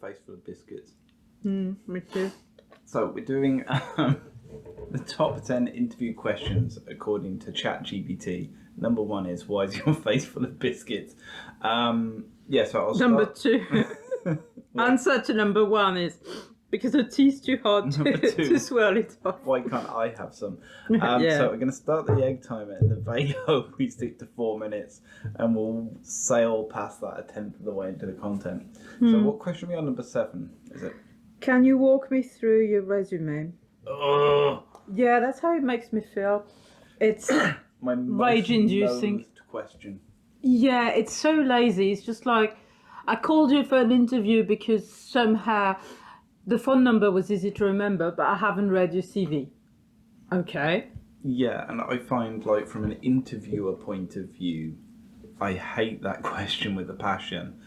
face full of biscuits. Me too. So we're doing the top 10 interview questions according to ChatGPT. Number 1 is, why is your face full of biscuits? So I'll start. Number 2. Answer to number 1 is, because the tea's too hard to swirl it off. Why can't I have some? Yeah. So we're going to start the egg timer in the vague hope we stick to 4 minutes, and we'll sail past that a tenth of the way into the content. So what question are we on? Number 7, is it? Can you walk me through your resume? Oh, Yeah, that's how it makes me feel. It's my rage-inducing. loathed question. Yeah, it's so lazy. It's just like, I called you for an interview because somehow the phone number was easy to remember, but I haven't read your CV. Okay. Yeah, and I find, like, from an interviewer point of view, I hate that question with a passion,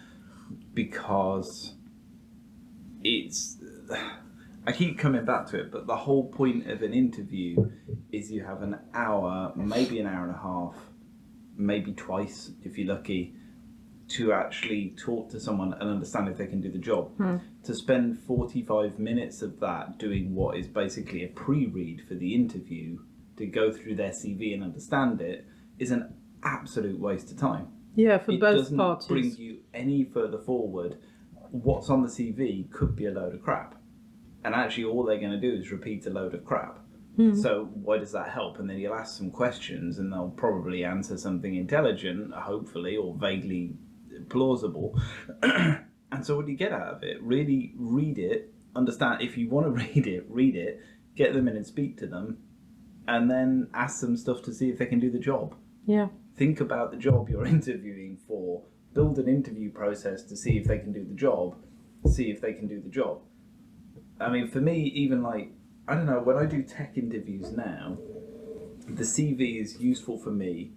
because it's... I keep coming back to it, but the whole point of an interview is you have an hour, maybe an hour and a half, maybe twice if you're lucky, to actually talk to someone and understand if they can do the job. To spend 45 minutes of that doing what is basically a pre-read for the interview, to go through their CV and understand it, is an absolute waste of time. Yeah, for both doesn't parties. bring you any further forward. What's on the CV could be a load of crap. And actually all they're going to do is repeat a load of crap. So why does that help? And then you'll ask some questions and they'll probably answer something intelligent, hopefully, or vaguely plausible. And so what do you get out of it? Really read it, understand. If you want to read it, get them in and speak to them, and then ask them stuff to see if they can do the job. Yeah. Think about the job you're interviewing for. Build an interview process to see if they can do the job. See if they can do the job. I mean, for me, even like, I don't know, when I do tech interviews now, the CV is useful for me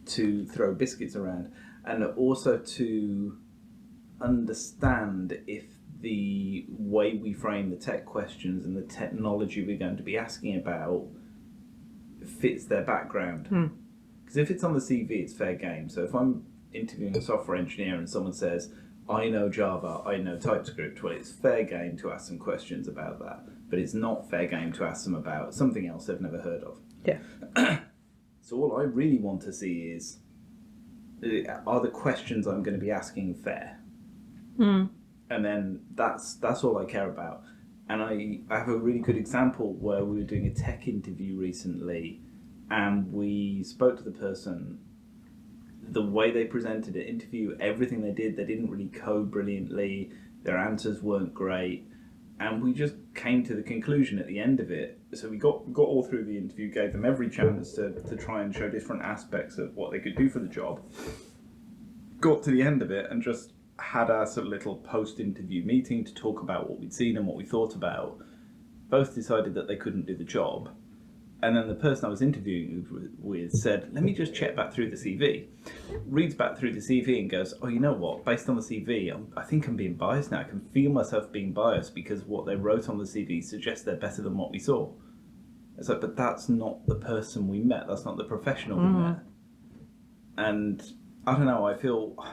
to throw biscuits around, and also to understand if the way we frame the tech questions and the technology we're going to be asking about fits their background. Because if it's on the CV, it's fair game. So if I'm interviewing a software engineer and someone says, I know Java, I know TypeScript, well, it's fair game to ask some questions about that. But it's not fair game to ask them about something else they've never heard of. Yeah. So all I really want to see is, are the questions I'm going to be asking fair? And then that's all I care about. And I have a really good example where we were doing a tech interview recently, and we spoke to the person. The way they presented an interview, everything they didn't really code brilliantly, their answers weren't great, and we just came to the conclusion at the end of it. So we got all through the interview, gave them every chance to try and show different aspects of what they could do for the job. Got to the end of it and just had our sort of little post-interview meeting to talk about what we'd seen and what we thought about. Both decided that they couldn't do the job. And then the person I was interviewing with said, let me just check back through the CV. Reads back through the CV and goes, oh, you know what? Based on the CV, I think I'm being biased now. I can feel myself being biased because what they wrote on the CV suggests they're better than what we saw. It's like, but that's not the person we met. That's not the professional we met. And I don't know, I feel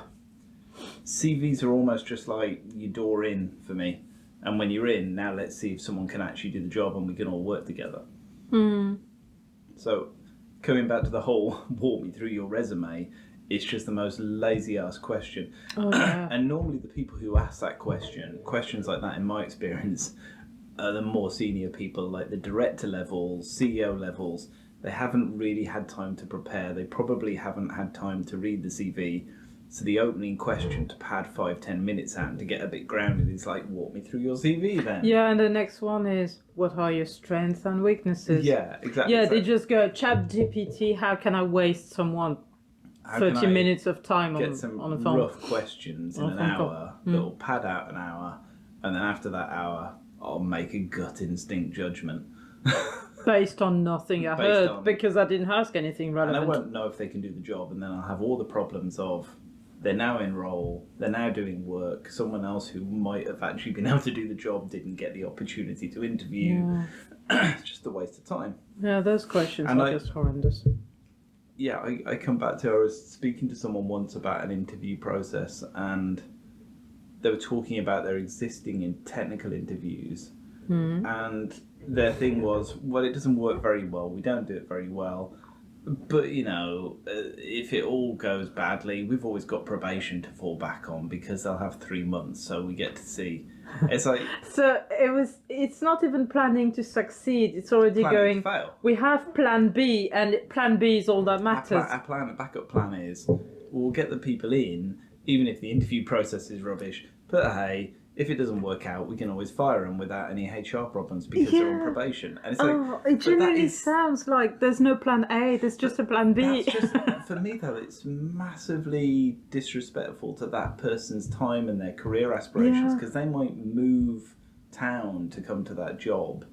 CVs are almost just like your door in for me. And when you're in, now let's see if someone can actually do the job and we can all work together. So, coming back to the whole walk me through your resume, it's just the most lazy-ass question. Oh, yeah. And normally the people who ask that questions like that, in my experience, are the more senior people, like the director levels, CEO levels. They haven't really had time to prepare. They probably haven't had time to read the CV. So the opening question to pad 5-10 minutes out and to get a bit grounded is like, walk me through your CV then. Yeah, and the next one is, what are your strengths and weaknesses? Yeah, exactly. Yeah, So they just go, ChatGPT, how can I waste someone how 30 can I minutes of time get some on the phone? rough questions in an hour that'll pad out an hour, and then after that hour, I'll make a gut instinct judgment. Based on nothing I Based heard, on- because I didn't ask anything And I relevant. won't know if they can do the job, and then I'll have all the problems of they're now in role, they're now doing work, someone else who might have actually been able to do the job didn't get the opportunity to interview. It's just a waste of time. Yeah, those questions And are I- just horrendous. Yeah, I come back to, I was speaking to someone once about an interview process, and they were talking about their existing in technical interviews, and their thing was, well, it doesn't work very well. We don't do it very well. But, you know, if it all goes badly, we've always got probation to fall back on because they'll have 3 months, so we get to see. It's like So it's not even planning to succeed. It's already planning going. to fail. We have plan B, and plan B is all that matters. Our backup plan is we'll get the people in, even if the interview process is rubbish. But hey, if it doesn't work out, we can always fire them without any HR problems because they're on probation. And it's like, Oh, it genuinely sounds like there's no plan A. There's just a plan B. That's just, for me, though, it's massively disrespectful to that person's time and their career aspirations because they might move town to come to that job.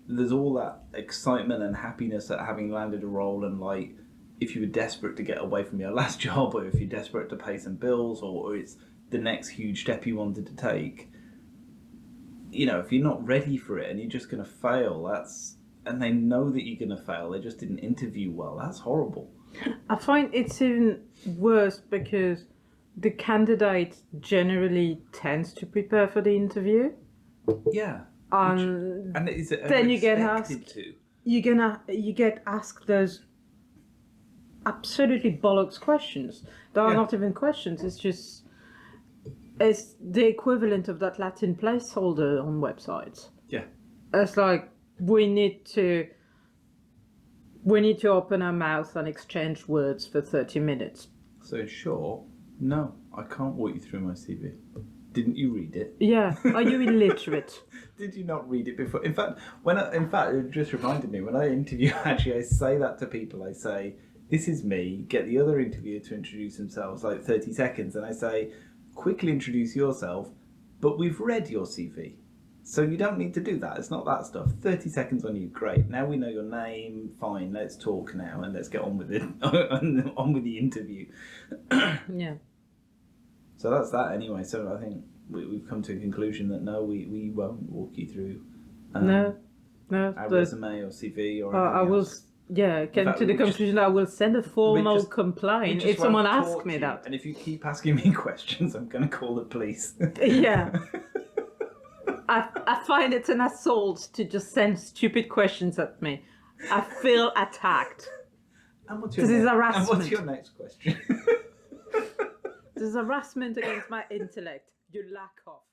There's all that excitement and happiness at having landed a role, and like if you were desperate to get away from your last job, or if you're desperate to pay some bills, or it's the next huge step you wanted to take. You know, if you're not ready for it and you're just going to fail, and they know that you're going to fail, they just didn't interview well, that's horrible. I find it's even worse because the candidate generally tends to prepare for the interview. Yeah. And is it then you get asked. to? You get asked those absolutely bollocks questions. They are not even questions. It's the equivalent of that Latin placeholder on websites. Yeah. It's like we need to open our mouth and exchange words for 30 minutes. So in short, no, I can't walk you through my CV. Didn't you read it? Yeah. Are you illiterate? Did you not read it before? In fact, it just reminded me, when I interview, actually, I say that to people. I say, this is me, get the other interviewer to introduce themselves, like 30 seconds, and I say, quickly introduce yourself, but we've read your CV. So you don't need to do that. It's not that stuff. 30 seconds on you, great. Now we know your name, fine, let's talk now, and let's get on with it, on with the interview. Yeah. So that's that anyway. So I think we've come to a conclusion that no, we won't walk you through No. our resume or CV or I will. else. Yeah, came to the conclusion I will send a formal complaint if someone asks talk me to you. that. And if you keep asking me questions, I'm going to call the police. Yeah. I find it's an assault to just send stupid questions at me. I feel attacked. And what's This is harassment. And what's your next question? This is harassment against my intellect. You lack of.